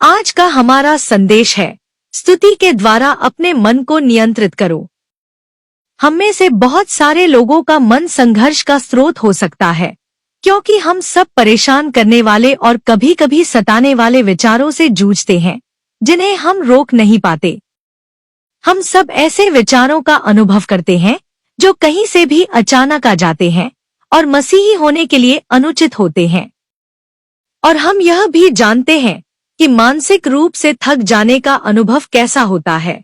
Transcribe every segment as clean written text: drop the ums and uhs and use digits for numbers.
आज का हमारा संदेश है, स्तुति के द्वारा अपने मन को नियंत्रित करो। हम में से बहुत सारे लोगों का मन संघर्ष का स्रोत हो सकता है, क्योंकि हम सब परेशान करने वाले और कभी कभी सताने वाले विचारों से जूझते हैं, जिन्हें हम रोक नहीं पाते। हम सब ऐसे विचारों का अनुभव करते हैं जो कहीं से भी अचानक आ जाते हैं और मसीही होने के लिए अनुचित होते हैं। और हम यह भी जानते हैं कि मानसिक रूप से थक जाने का अनुभव कैसा होता है।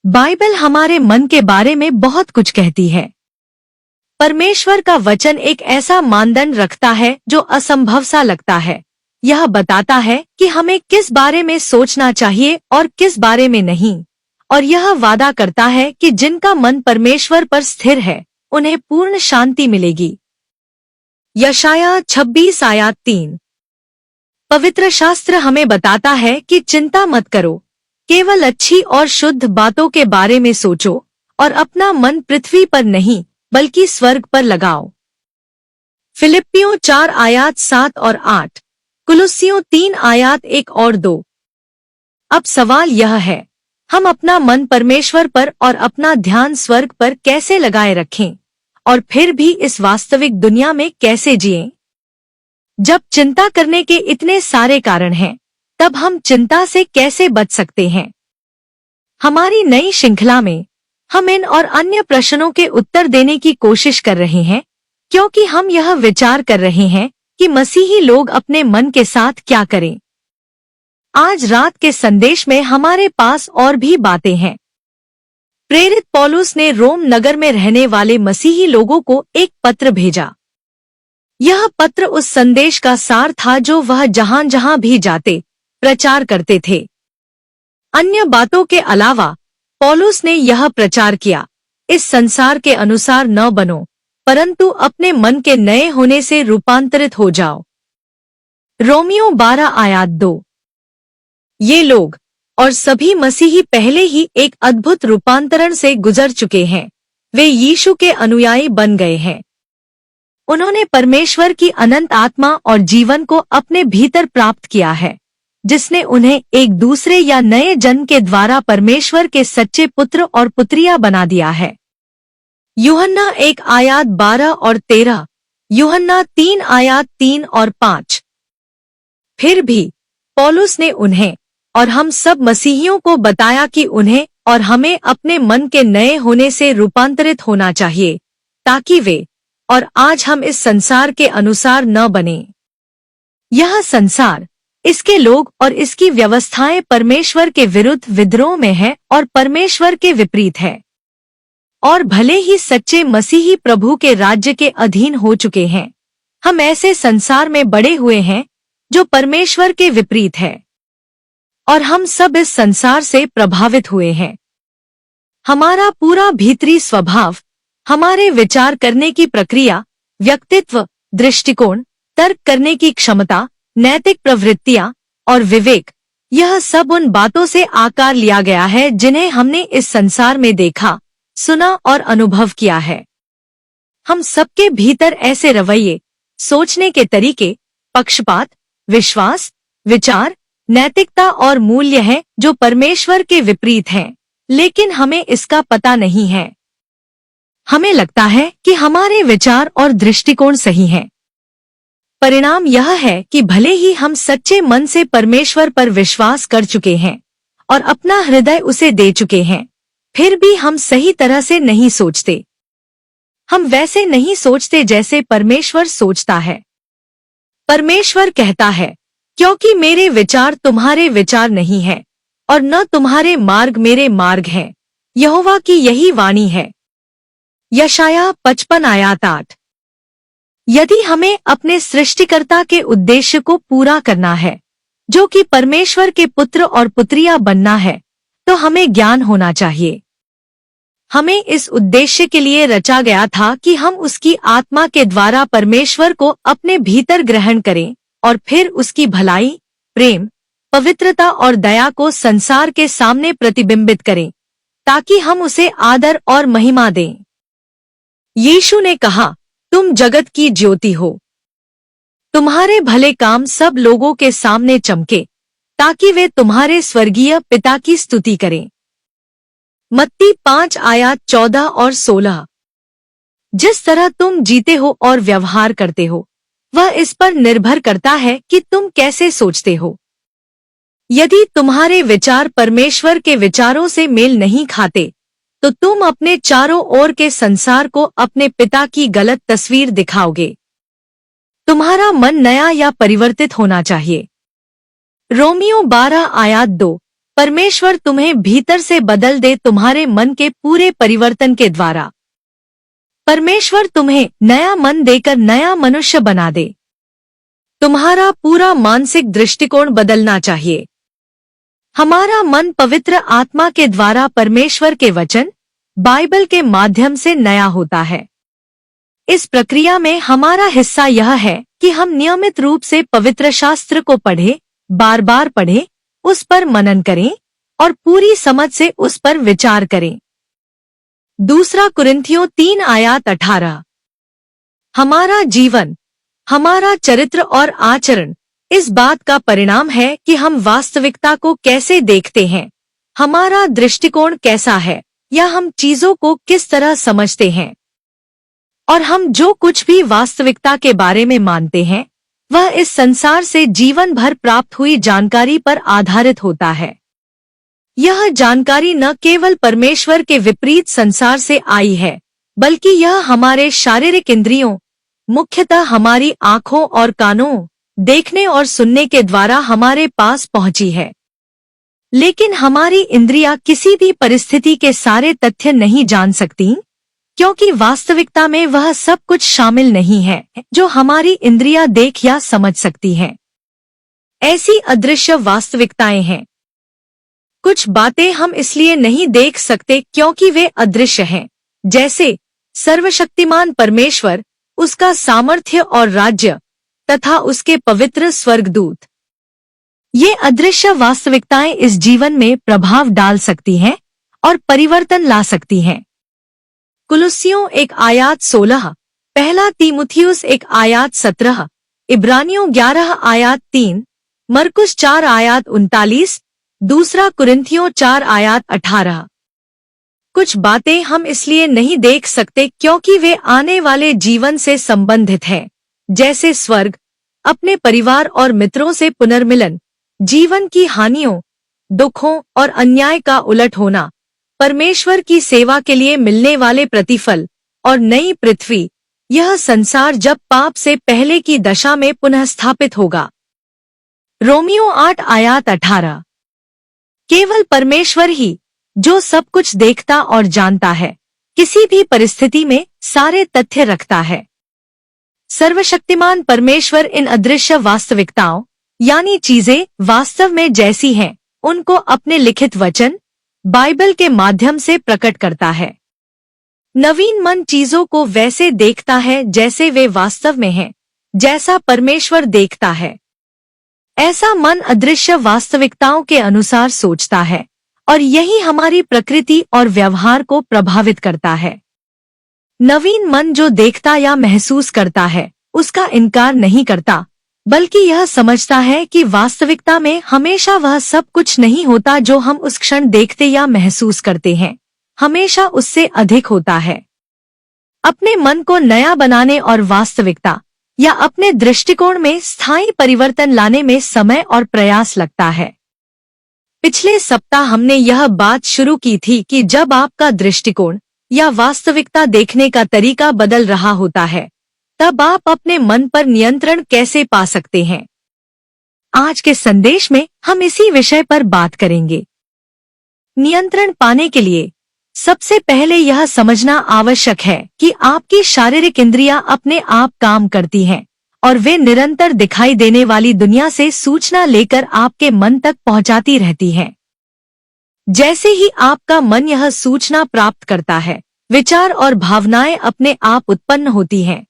बाइबल हमारे मन के बारे में बहुत कुछ कहती है। परमेश्वर का वचन एक ऐसा मानदंड रखता है जो असंभव सा लगता है। यह बताता है कि हमें किस बारे में सोचना चाहिए और किस बारे में नहीं, और यह वादा करता है कि जिनका मन परमेश्वर पर स्थिर है उन्हें पूर्ण शांति मिलेगी। यशायाह 26 आयत 3। पवित्र शास्त्र हमें बताता है कि चिंता मत करो, केवल अच्छी और शुद्ध बातों के बारे में सोचो और अपना मन पृथ्वी पर नहीं बल्कि स्वर्ग पर लगाओ। फिलिप्पियों 4 आयत 7 और 8, कुलुस्सियों 3 आयत 1 और 2। अब सवाल यह है, हम अपना मन परमेश्वर पर और अपना ध्यान स्वर्ग पर कैसे लगाए रखें, और फिर भी इस वास्तविक दुनिया में कैसे जिएं? जब चिंता करने के इतने सारे कारण हैं, तब हम चिंता से कैसे बच सकते हैं? हमारी नई श्रृंखला में हम इन और अन्य प्रश्नों के उत्तर देने की कोशिश कर रहे हैं, क्योंकि हम यह विचार कर रहे हैं कि मसीही लोग अपने मन के साथ क्या करें। आज रात के संदेश में हमारे पास और भी बातें हैं। प्रेरित पौलुस ने रोम नगर में रहने वाले मसीही लोगों को एक पत्र भेजा। यह पत्र उस संदेश का सार था जो वह जहां जहां भी जाते प्रचार करते थे। अन्य बातों के अलावा पौलुस ने यह प्रचार किया, इस संसार के अनुसार न बनो, परंतु अपने मन के नए होने से रूपांतरित हो जाओ। रोमियो 12 आयत 2। ये लोग और सभी मसीही पहले ही एक अद्भुत रूपांतरण से गुजर चुके हैं। वे यीशु के अनुयायी बन गए हैं। उन्होंने परमेश्वर की अनंत आत्मा और जीवन को अपने भीतर प्राप्त किया है, जिसने उन्हें एक दूसरे या नए जन्म के द्वारा परमेश्वर के सच्चे पुत्र और पुत्रियां बना दिया है। यूहन्ना 1 आयत 12 और 13, यूहन्ना 3 आयत 3 और 5। फिर भी पौलुस ने उन्हें और हम सब मसीहियों को बताया कि उन्हें और हमें अपने मन के नए होने से रूपांतरित होना चाहिए, ताकि वे और आज हम इस संसार के अनुसार न बने। यह संसार, इसके लोग और इसकी व्यवस्थाएं परमेश्वर के विरुद्ध विद्रोह में है और परमेश्वर के विपरीत है, और भले ही सच्चे मसीही प्रभु के राज्य के अधीन हो चुके हैं, हम ऐसे संसार में बड़े हुए हैं जो परमेश्वर के विपरीत है, और हम सब इस संसार से प्रभावित हुए हैं। हमारा पूरा भीतरी स्वभाव, हमारे विचार करने की प्रक्रिया, व्यक्तित्व, दृष्टिकोण, तर्क करने की क्षमता, नैतिक प्रवृत्तियां और विवेक, यह सब उन बातों से आकार लिया गया है जिन्हें हमने इस संसार में देखा, सुना और अनुभव किया है। हम सबके भीतर ऐसे रवैये, सोचने के तरीके, पक्षपात, विश्वास, विचार, नैतिकता और मूल्य हैं जो परमेश्वर के विपरीत हैं, लेकिन हमें इसका पता नहीं है। हमें लगता है कि हमारे विचार और दृष्टिकोण सही हैं। परिणाम यह है कि भले ही हम सच्चे मन से परमेश्वर पर विश्वास कर चुके हैं और अपना हृदय उसे दे चुके हैं, फिर भी हम सही तरह से नहीं सोचते। हम वैसे नहीं सोचते जैसे परमेश्वर सोचता है। परमेश्वर कहता है, क्योंकि मेरे विचार तुम्हारे विचार नहीं है और न तुम्हारे मार्ग मेरे मार्ग हैं, यहोवा की यही वाणी है। यशायाह 55 आयत 8। यदि हमें अपने सृष्टिकर्ता के उद्देश्य को पूरा करना है, जो कि परमेश्वर के पुत्र और पुत्रियां बनना है, तो हमें ज्ञान होना चाहिए। हमें इस उद्देश्य के लिए रचा गया था कि हम उसकी आत्मा के द्वारा परमेश्वर को अपने भीतर ग्रहण करें और फिर उसकी भलाई, प्रेम, पवित्रता और दया को संसार के सामने प्रतिबिंबित करें, ताकि हम उसे आदर और महिमा दें। यीशु ने कहा, तुम जगत की ज्योति हो। तुम्हारे भले काम सब लोगों के सामने चमके, ताकि वे तुम्हारे स्वर्गीय पिता की स्तुति करें। मत्ती 5 आयत 14 और 16। जिस तरह तुम जीते हो और व्यवहार करते हो, वह इस पर निर्भर करता है कि तुम कैसे सोचते हो। यदि तुम्हारे विचार परमेश्वर के विचारों से मेल नहीं खाते, तो तुम अपने चारों ओर के संसार को अपने पिता की गलत तस्वीर दिखाओगे। तुम्हारा मन नया या परिवर्तित होना चाहिए। रोमियो 12 आयत 2। परमेश्वर तुम्हें भीतर से बदल दे तुम्हारे मन के पूरे परिवर्तन के द्वारा। परमेश्वर तुम्हें नया मन देकर नया मनुष्य बना दे। तुम्हारा पूरा मानसिक दृष्टिकोण बदलना चाहिए। हमारा मन पवित्र आत्मा के द्वारा परमेश्वर के वचन, बाइबल के माध्यम से नया होता है। इस प्रक्रिया में हमारा हिस्सा यह है कि हम नियमित रूप से पवित्र शास्त्र को पढ़ें, बार बार पढ़ें, उस पर मनन करें और पूरी समझ से उस पर विचार करें। दूसरा कुरिन्थियों 3 आयत 18। हमारा जीवन, हमारा चरित्र और आचरण इस बात का परिणाम है कि हम वास्तविकता को कैसे देखते हैं, हमारा दृष्टिकोण कैसा है, या हम चीजों को किस तरह समझते हैं। और हम जो कुछ भी वास्तविकता के बारे में मानते हैं, वह इस संसार से जीवन भर प्राप्त हुई जानकारी पर आधारित होता है। यह जानकारी न केवल परमेश्वर के विपरीत संसार से आई है, बल्कि यह हमारे शारीरिक इंद्रियों, मुख्यतः हमारी आंखों और कानों, देखने और सुनने के द्वारा हमारे पास पहुंची है। लेकिन हमारी इंद्रियां किसी भी परिस्थिति के सारे तथ्य नहीं जान सकती, क्योंकि वास्तविकता में वह सब कुछ शामिल नहीं है जो हमारी इंद्रियां देख या समझ सकती हैं। ऐसी अदृश्य वास्तविकताएं हैं। कुछ बातें हम इसलिए नहीं देख सकते क्योंकि वे अदृश्य हैं, जैसे सर्वशक्तिमान परमेश्वर, उसका सामर्थ्य और राज्य तथा उसके पवित्र स्वर्गदूत। ये अदृश्य वास्तविकताएं इस जीवन में प्रभाव डाल सकती हैं और परिवर्तन ला सकती हैं। कुलुस्सियों 1 आयत 16, पहला तीमुथियुस 1 आयत 17, इब्रानियों 11 आयत 3, मरकुस 4 आयत 39, दूसरा कुरिन्थियों 4 आयत 18। कुछ बातें हम इसलिए नहीं देख सकते क्योंकि वे आने वाले जीवन से संबंधित हैं, जैसे स्वर्ग, अपने परिवार और मित्रों से पुनर्मिलन, जीवन की हानियों, दुखों और अन्याय का उलट होना, परमेश्वर की सेवा के लिए मिलने वाले प्रतिफल और नई पृथ्वी, यह संसार जब पाप से पहले की दशा में पुनः स्थापित होगा। रोमियो 8 आयत 18। केवल परमेश्वर ही, जो सब कुछ देखता और जानता है, किसी भी परिस्थिति में सारे तथ्य रखता है। सर्वशक्तिमान परमेश्वर इन अदृश्य वास्तविकताओं, यानी चीजें वास्तव में जैसी हैं, उनको अपने लिखित वचन, बाइबल के माध्यम से प्रकट करता है। नवीन मन चीजों को वैसे देखता है जैसे वे वास्तव में हैं, जैसा परमेश्वर देखता है। ऐसा मन अदृश्य वास्तविकताओं के अनुसार सोचता है, और यही हमारी प्रकृति और व्यवहार को प्रभावित करता है। नवीन मन जो देखता या महसूस करता है, उसका इनकार नहीं करता, बल्कि यह समझता है कि वास्तविकता में हमेशा वह सब कुछ नहीं होता जो हम उस क्षण देखते या महसूस करते हैं, हमेशा उससे अधिक होता है। अपने मन को नया बनाने और वास्तविकता या अपने दृष्टिकोण में स्थायी परिवर्तन लाने में समय और प्रयास लगता है। पिछले सप्ताह हमने यह बात शुरू की थी कि जब आपका दृष्टिकोण या वास्तविकता देखने का तरीका बदल रहा होता है, तब आप अपने मन पर नियंत्रण कैसे पा सकते हैं। आज के संदेश में हम इसी विषय पर बात करेंगे। नियंत्रण पाने के लिए सबसे पहले यह समझना आवश्यक है कि आपकी शारीरिक इंद्रियां अपने आप काम करती हैं और वे निरंतर दिखाई देने वाली दुनिया से सूचना लेकर आपके मन तक पहुंचाती रहती हैं। जैसे ही आपका मन यह सूचना प्राप्त करता है, विचार और भावनाएं अपने आप उत्पन्न होती हैं।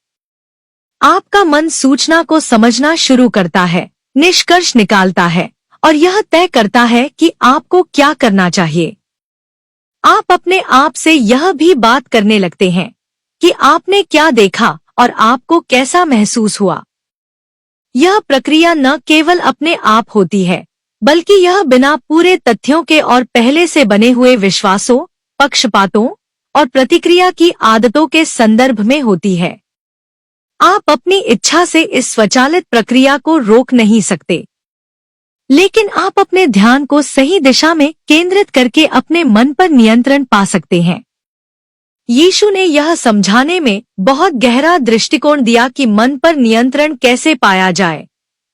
आपका मन सूचना को समझना शुरू करता है, निष्कर्ष निकालता है और यह तय करता है कि आपको क्या करना चाहिए। आप अपने आप से यह भी बात करने लगते हैं कि आपने क्या देखा और आपको कैसा महसूस हुआ। यह प्रक्रिया न केवल अपने आप होती है, बल्कि यह बिना पूरे तथ्यों के और पहले से बने हुए विश्वासों, पक्षपातों और प्रतिक्रिया की आदतों के संदर्भ में होती है। आप अपनी इच्छा से इस स्वचालित प्रक्रिया को रोक नहीं सकते, लेकिन आप अपने ध्यान को सही दिशा में केंद्रित करके अपने मन पर नियंत्रण पा सकते हैं। यीशु ने यह समझाने में बहुत गहरा दृष्टिकोण दिया कि मन पर नियंत्रण कैसे पाया जाए,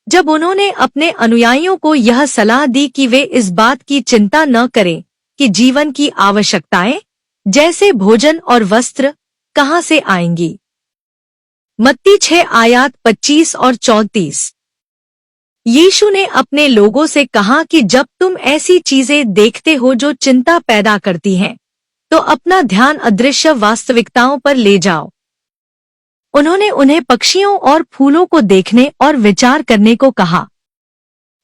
जब उन्होंने अपने अनुयायियों को यह सलाह दी कि वे इस बात की चिंता न करें कि जीवन की आवश्यकताएं, जैसे भोजन और वस्त्र, कहां से आएंगी। मत्ती 6 आयत 25 और 34। यीशु ने अपने लोगों से कहा कि जब तुम ऐसी चीजें देखते हो जो चिंता पैदा करती हैं, तो अपना ध्यान अदृश्य वास्तविकताओं पर ले जाओ। उन्होंने उन्हें पक्षियों और फूलों को देखने और विचार करने को कहा।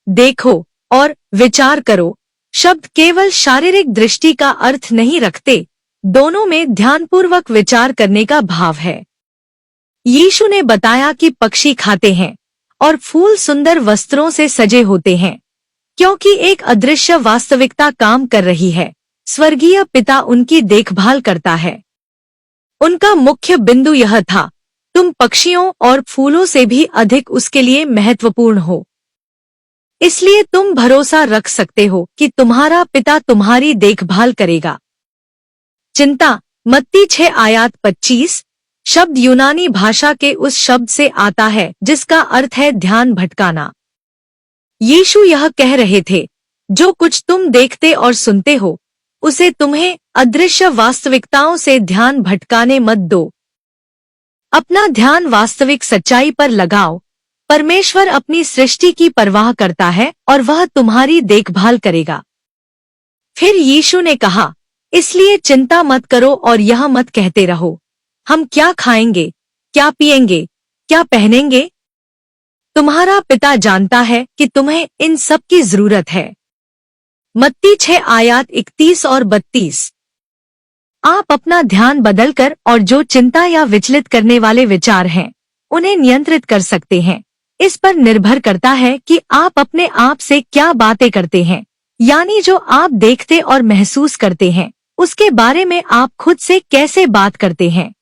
देखो और विचार करो शब्द केवल शारीरिक दृष्टि का अर्थ नहीं रखते, दोनों में ध्यानपूर्वक विचार करने का भाव है। यीशु ने बताया कि पक्षी खाते हैं और फूल सुंदर वस्त्रों से सजे होते हैं, क्योंकि एक अदृश्य वास्तविकता काम कर रही है। स्वर्गीय पिता उनकी देखभाल करता है। उनका मुख्य बिंदु यह था, तुम पक्षियों और फूलों से भी अधिक उसके लिए महत्वपूर्ण हो। इसलिए तुम भरोसा रख सकते हो कि तुम्हारा पिता तुम्हारी देखभाल करेगा। चिंता, मत्ती 6 आयत 25 शब्द यूनानी भाषा के उस शब्द से आता है जिसका अर्थ है ध्यान भटकाना। यीशु यह कह रहे थे, जो कुछ तुम देखते और सुनते हो, उसे तुम्हें अदृश्य वास्तविकताओं से ध्यान भटकाने मत दो। अपना ध्यान वास्तविक सच्चाई पर लगाओ। परमेश्वर अपनी सृष्टि की परवाह करता है और वह तुम्हारी देखभाल करेगा। फिर यीशु ने कहा, इसलिए चिंता मत करो और यह मत कहते रहो, हम क्या खाएंगे, क्या पिएंगे, क्या पहनेंगे। तुम्हारा पिता जानता है कि तुम्हें इन सब की जरूरत है। मत्ती 6 आयत 31 और 32। आप अपना ध्यान बदलकर और जो चिंता या विचलित करने वाले विचार हैं, उन्हें नियंत्रित कर सकते हैं। इस पर निर्भर करता है कि आप अपने आप से क्या बातें करते हैं, यानी जो आप देखते और महसूस करते हैं, उसके बारे में आप खुद से कैसे बात करते हैं।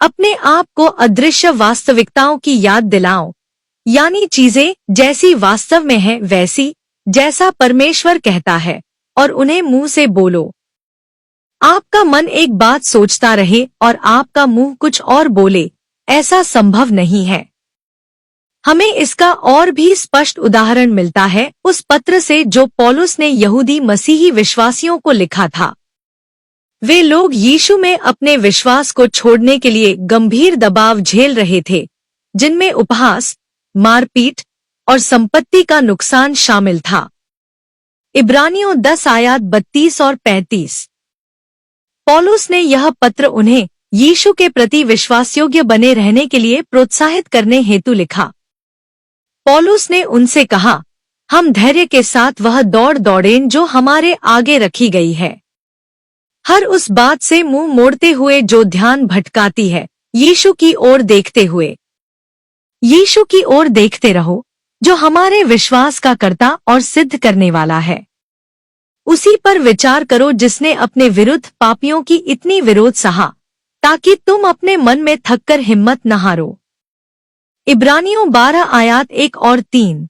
अपने आप को अदृश्य वास्तविकताओं की याद दिलाओ, यानी चीजें जैसी वास्तव में है वैसी जैसा परमेश्वर कहता है, और उन्हें मुंह से बोलो। आपका मन एक बात सोचता रहे और आपका मुंह कुछ और बोले, ऐसा संभव नहीं है। हमें इसका और भी स्पष्ट उदाहरण मिलता है उस पत्र से जो पौलुस ने यहूदी मसीही विश्वासियों को लिखा था। वे लोग यीशु में अपने विश्वास को छोड़ने के लिए गंभीर दबाव झेल रहे थे, जिनमें उपहास, मारपीट और संपत्ति का नुकसान शामिल था। इब्रानियों 10 आयत 32 और 35। पौलुस ने यह पत्र उन्हें यीशु के प्रति विश्वासयोग्य बने रहने के लिए प्रोत्साहित करने हेतु लिखा। पौलुस ने उनसे कहा, हम धैर्य के साथ वह दौड़ दौड़ें जो हमारे आगे रखी गई है। हर उस बात से मुंह मोड़ते हुए जो ध्यान भटकाती है, यीशु की ओर देखते हुए। यीशु की ओर देखते रहो, जो हमारे विश्वास का कर्ता और सिद्ध करने वाला है। उसी पर विचार करो जिसने अपने विरुद्ध पापियों की इतनी विरोध सहा, ताकि तुम अपने मन में थककर हिम्मत न हारो। इब्रानियों 12 आयत 1 और 3।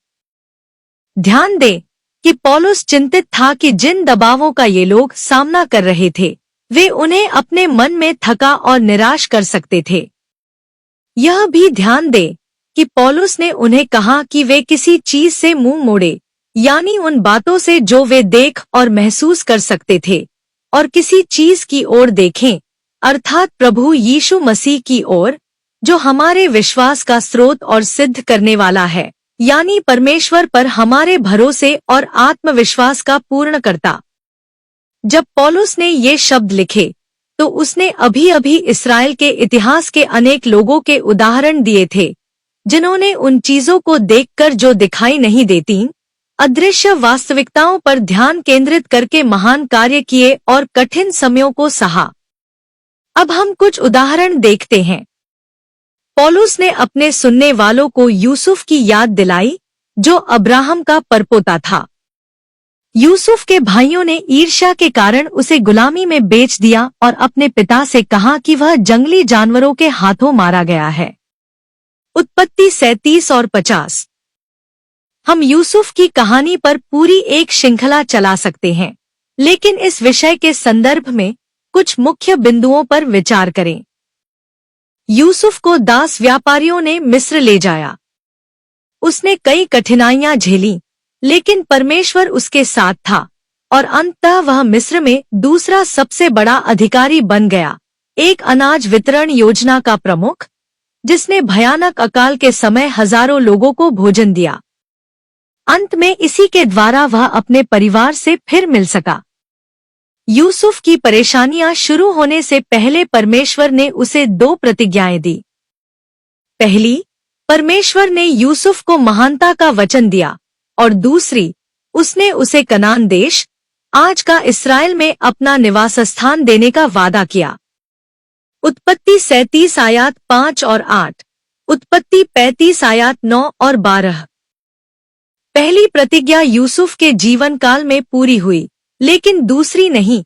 ध्यान दे कि पौलुस चिंतित था कि जिन दबावों का ये लोग सामना कर रहे थे, वे उन्हें अपने मन में थका और निराश कर सकते थे। यह भी ध्यान दे कि पौलुस ने उन्हें कहा कि वे किसी चीज से मुंह मोड़े, यानी उन बातों से जो वे देख और महसूस कर सकते थे, और किसी चीज की ओर देखें, अर्थात प्रभु यीशु मसीह की ओर, जो हमारे विश्वास का स्रोत और सिद्ध करने वाला है, यानी परमेश्वर पर हमारे भरोसे और आत्मविश्वास का पूर्ण करता। जब पौलुस ने ये शब्द लिखे, तो उसने अभी अभी इस्राएल के इतिहास के अनेक लोगों के उदाहरण दिए थे, जिन्होंने उन चीजों को देखकर जो दिखाई नहीं देती, अदृश्य वास्तविकताओं पर ध्यान केंद्रित करके महान कार्य किए और कठिन समयों को सहा। अब हम कुछ उदाहरण देखते हैं। पौलुस ने अपने सुनने वालों को यूसुफ की याद दिलाई, जो अब्राहम का परपोता था। यूसुफ के भाइयों ने ईर्ष्या के कारण उसे गुलामी में बेच दिया और अपने पिता से कहा कि वह जंगली जानवरों के हाथों मारा गया है। उत्पत्ति 37 और 50। हम यूसुफ की कहानी पर पूरी एक श्रृंखला चला सकते हैं, लेकिन इस विषय के संदर्भ में कुछ मुख्य बिंदुओं पर विचार करें। यूसुफ को दास व्यापारियों ने मिस्र ले जाया। उसने कई कठिनाइयां झेली, लेकिन परमेश्वर उसके साथ था और अंततः वह मिस्र में दूसरा सबसे बड़ा अधिकारी बन गया, एक अनाज वितरण योजना का प्रमुख, जिसने भयानक अकाल के समय हजारों लोगों को भोजन दिया। अंत में इसी के द्वारा वह अपने परिवार से फिर मिल सका। यूसुफ की परेशानियां शुरू होने से पहले परमेश्वर ने उसे 2 प्रतिज्ञाएं दी। पहली, परमेश्वर ने यूसुफ को महानता का वचन दिया, और दूसरी, उसने उसे कनान देश, आज का इस्राएल में अपना निवास स्थान देने का वादा किया। उत्पत्ति 37 आयत 5 और 8, उत्पत्ति 35 आयत 9 और 12। पहली प्रतिज्ञा यूसुफ के जीवन काल में पूरी हुई, लेकिन दूसरी नहीं।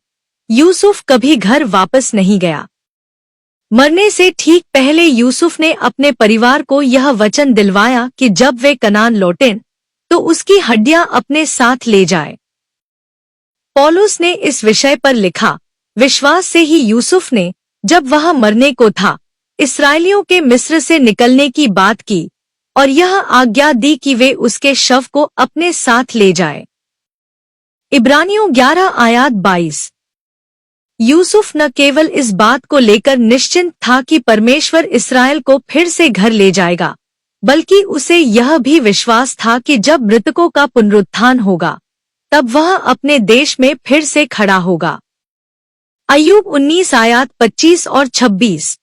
यूसुफ कभी घर वापस नहीं गया। मरने से ठीक पहले यूसुफ ने अपने परिवार को यह वचन दिलवाया कि जब वे कनान लौटें तो उसकी हड्डियां अपने साथ ले जाए। पौलुस ने इस विषय पर लिखा, विश्वास से ही यूसुफ ने, जब वह मरने को था, इस्राएलियों के मिस्र से निकलने की बात की और यह आज्ञा दी कि वे उसके शव को अपने साथ ले जाए। इब्रानियों 11 आयत 22। यूसुफ न केवल इस बात को लेकर निश्चिंत था कि परमेश्वर इस्राएल को फिर से घर ले जाएगा, बल्कि उसे यह भी विश्वास था कि जब मृतकों का पुनरुत्थान होगा, तब वह अपने देश में फिर से खड़ा होगा। अय्यूब 19 आयत 25 और 26।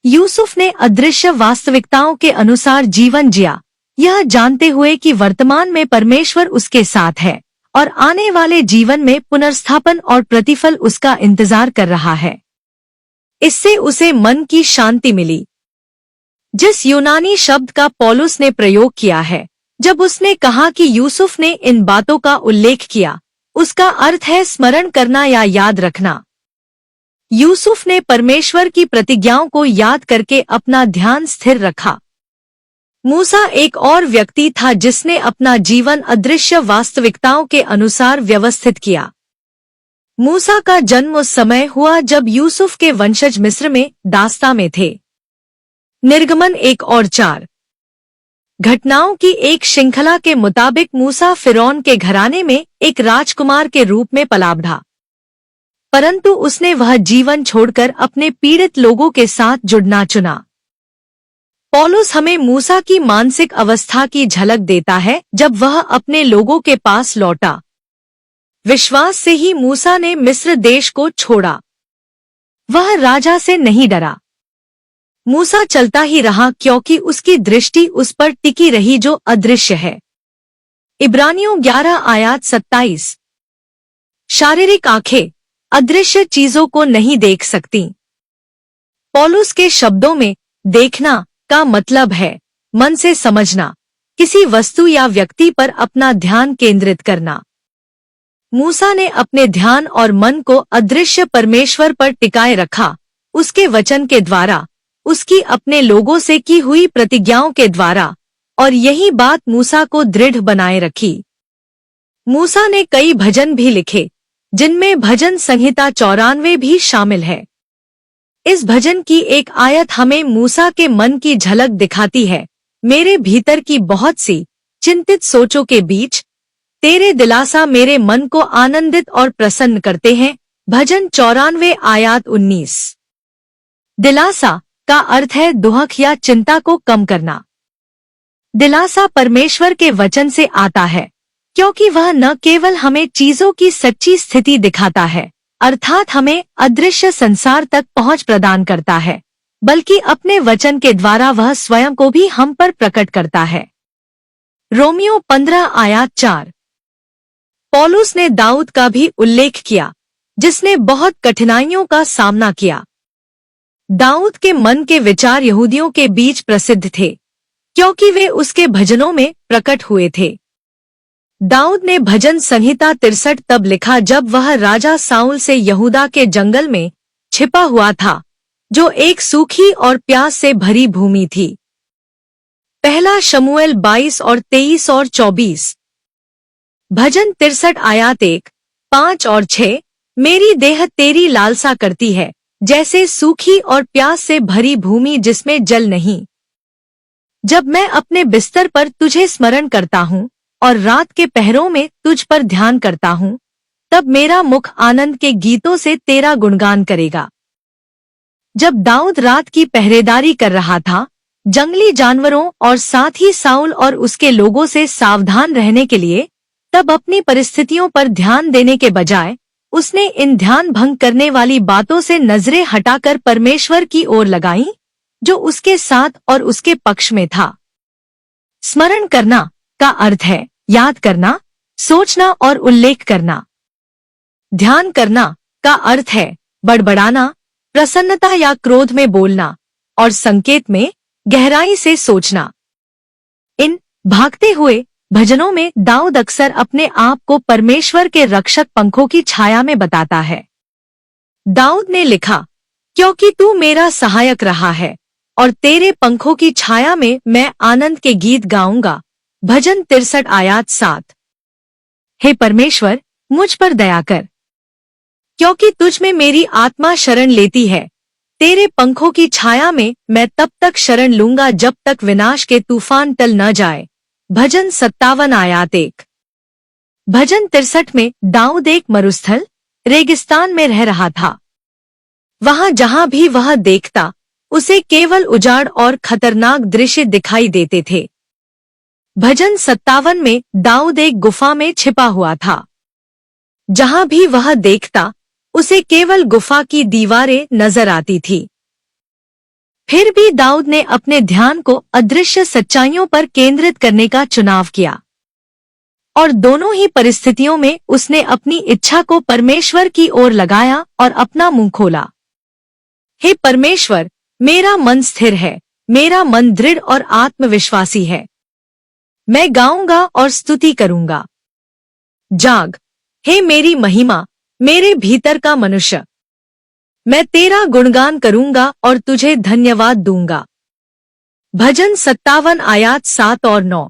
यूसुफ ने अदृश्य वास्तविकताओं के अनुसार जीवन जिया, यह जानते हुए कि वर्तमान में परमेश्वर उसके साथ है और आने वाले जीवन में पुनर्स्थापन और प्रतिफल उसका इंतजार कर रहा है। इससे उसे मन की शांति मिली। जिस यूनानी शब्द का पौलुस ने प्रयोग किया है जब उसने कहा कि यूसुफ ने इन बातों का उल्लेख किया, उसका अर्थ है स्मरण करना या याद रखना। यूसुफ ने परमेश्वर की प्रतिज्ञाओं को याद करके अपना ध्यान स्थिर रखा। मूसा एक और व्यक्ति था जिसने अपना जीवन अदृश्य वास्तविकताओं के अनुसार व्यवस्थित किया। मूसा का जन्म उस समय हुआ जब यूसुफ के वंशज मिस्र में दास्ता में थे। निर्गमन 1 और 4। घटनाओं की एक श्रृंखला के मुताबिक मूसा फिरौन के घराने में एक राजकुमार के रूप में पला बढ़ा, परंतु उसने वह जीवन छोड़कर अपने पीड़ित लोगों के साथ जुड़ना चुना। पौलुस हमें मूसा की मानसिक अवस्था की झलक देता है जब वह अपने लोगों के पास लौटा। विश्वास से ही मूसा ने मिस्र देश को छोड़ा। वह राजा से नहीं डरा। मूसा चलता ही रहा क्योंकि उसकी दृष्टि उस पर टिकी रही जो अदृश्य है। इब्रानियों 11 आयत 27। शारीरिक आंखें अदृश्य चीजों को नहीं देख सकती। पौलुस के शब्दों में देखना का मतलब है मन से समझना, किसी वस्तु या व्यक्ति पर अपना ध्यान केंद्रित करना। मूसा ने अपने ध्यान और मन को अदृश्य परमेश्वर पर टिकाए रखा, उसके वचन के द्वारा, उसकी अपने लोगों से की हुई प्रतिज्ञाओं के द्वारा, और यही बात मूसा को दृढ़ बनाए रखी। मूसा ने कई भजन भी लिखे, जिनमें भजन संहिता 94 भी शामिल है। इस भजन की एक आयत हमें मूसा के मन की झलक दिखाती है। मेरे भीतर की बहुत सी चिंतित सोचों के बीच तेरे दिलासा मेरे मन को आनंदित और प्रसन्न करते हैं। भजन 94 आयत 19। दिलासा का अर्थ है दुख या चिंता को कम करना। दिलासा परमेश्वर के वचन से आता है, क्योंकि वह न केवल हमें चीजों की सच्ची स्थिति दिखाता है, अर्थात हमें अदृश्य संसार तक पहुंच प्रदान करता है, बल्कि अपने वचन के द्वारा वह स्वयं को भी हम पर प्रकट करता है। रोमियो 15 आयत 4। पौलुस ने दाऊद का भी उल्लेख किया, जिसने बहुत कठिनाइयों का सामना किया। दाऊद के मन के विचार यहूदियों के बीच प्रसिद्ध थे। क्योंकि वे उसके भजनों में प्रकट हुए थे। दाऊद ने भजन संहिता 63 तब लिखा जब वह राजा साउल से यहूदा के जंगल में छिपा हुआ था, जो एक सूखी और प्यास से भरी भूमि थी। पहला शमूएल 22 और 23 और 24। भजन 63 आयात 1, 5 और 6। मेरी देह तेरी लालसा करती है, जैसे सूखी और प्यास से भरी भूमि जिसमें जल नहीं। जब मैं अपने बिस्तर पर तुझे स्मरण करता हूँ और रात के पहरों में तुझ पर ध्यान करता हूँ, तब मेरा मुख आनंद के गीतों से तेरा गुणगान करेगा। जब दाऊद रात की पहरेदारी कर रहा था, जंगली जानवरों और साथ ही साउल और उसके लोगों से सावधान रहने के लिए, तब अपनी परिस्थितियों पर ध्यान देने के बजाय उसने इन ध्यान भंग करने वाली बातों से नजरें हटाकर परमेश्वर की ओर लगाई, जो उसके साथ और उसके पक्ष में था। स्मरण करना का अर्थ है याद करना, सोचना और उल्लेख करना। ध्यान करना का अर्थ है बड़बड़ाना, प्रसन्नता या क्रोध में बोलना और संकेत में गहराई से सोचना। इन भागते हुए भजनों में दाऊद अक्सर अपने आप को परमेश्वर के रक्षक पंखों की छाया में बताता है। दाऊद ने लिखा, क्योंकि तू मेरा सहायक रहा है और तेरे पंखों की छाया में मैं आनंद के गीत गाऊंगा। भजन 63 आयात 7। हे परमेश्वर, मुझ पर दया कर, क्योंकि तुझ में मेरी आत्मा शरण लेती है। तेरे पंखों की छाया में मैं तब तक शरण लूंगा जब तक विनाश के तूफान टल न जाए। भजन 57 आयात 1। भजन 63 में दाऊद एक मरुस्थल रेगिस्तान में रह रहा था। वहां जहां भी वह देखता, उसे केवल उजाड़ और खतरनाक दृश्य दिखाई देते थे। भजन 57 में दाऊद एक गुफा में छिपा हुआ था। जहां भी वह देखता, उसे केवल गुफा की दीवारें नजर आती थी। फिर भी दाऊद ने अपने ध्यान को अदृश्य सच्चाइयों पर केंद्रित करने का चुनाव किया, और दोनों ही परिस्थितियों में उसने अपनी इच्छा को परमेश्वर की ओर लगाया और अपना मुंह खोला। हे परमेश्वर, मेरा मन स्थिर है, मेरा मन दृढ़ और आत्मविश्वासी है। मैं गाऊंगा और स्तुति करूंगा। जाग, हे मेरी महिमा, मेरे भीतर का मनुष्य। मैं तेरा गुणगान करूंगा और तुझे धन्यवाद दूंगा। भजन 57 आयात 7 और 9।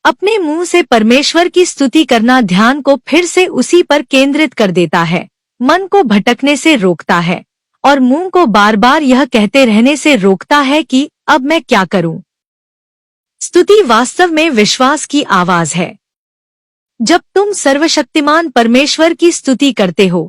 अपने मुंह से परमेश्वर की स्तुति करना ध्यान को फिर से उसी पर केंद्रित कर देता है, मन को भटकने से रोकता है और मुंह को बार बार यह कहते रहने से रोकता है कि अब मैं क्या करूं। स्तुति वास्तव में विश्वास की आवाज है। जब तुम सर्वशक्तिमान परमेश्वर की स्तुति करते हो,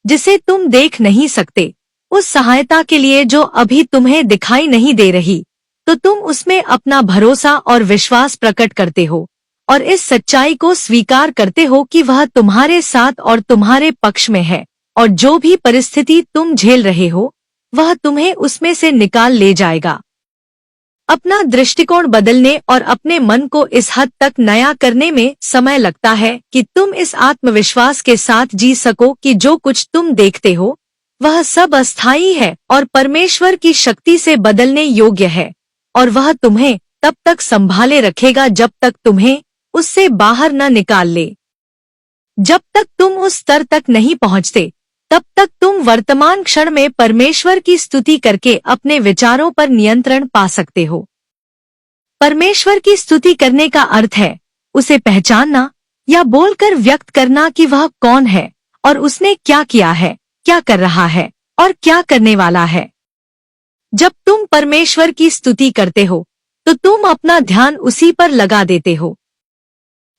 जिसे तुम देख नहीं सकते, उस सहायता के लिए जो अभी तुम्हें दिखाई नहीं दे रही, तो तुम उसमें अपना भरोसा और विश्वास प्रकट करते हो और इस सच्चाई को स्वीकार करते हो कि वह तुम्हारे साथ और तुम्हारे पक्ष में है, और जो भी परिस्थिति तुम झेल रहे हो, वह तुम्हें उसमें से निकाल ले जाएगा। अपना दृष्टिकोण बदलने और अपने मन को इस हद तक नया करने में समय लगता है कि तुम इस आत्मविश्वास के साथ जी सको कि जो कुछ तुम देखते हो, वह सब अस्थायी है और परमेश्वर की शक्ति से बदलने योग्य है, और वह तुम्हें तब तक संभाले रखेगा जब तक तुम्हें उससे बाहर न निकाल ले। जब तक तुम उस स्तर तक नहीं पहुंचते, तब तक तुम वर्तमान क्षण में परमेश्वर की स्तुति करके अपने विचारों पर नियंत्रण पा सकते हो। परमेश्वर की स्तुति करने का अर्थ है उसे पहचानना या बोलकर व्यक्त करना कि वह कौन है और उसने क्या किया है, क्या कर रहा है और क्या करने वाला है। जब तुम परमेश्वर की स्तुति करते हो, तो तुम अपना ध्यान उसी पर लगा देते हो।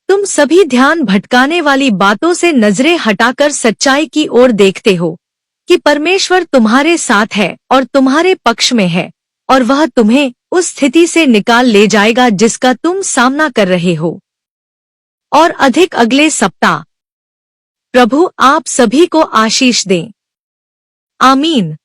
तुम सभी ध्यान भटकाने वाली बातों से नजरें हटाकर सच्चाई की ओर देखते हो कि परमेश्वर तुम्हारे साथ है और तुम्हारे पक्ष में है, और वह तुम्हें उस स्थिति से निकाल ले जाएगा जिसका तुम सामना कर रहे हो। और अधिक अगले सप्ताह। प्रभु आप सभी को आशीष दें। आमीन।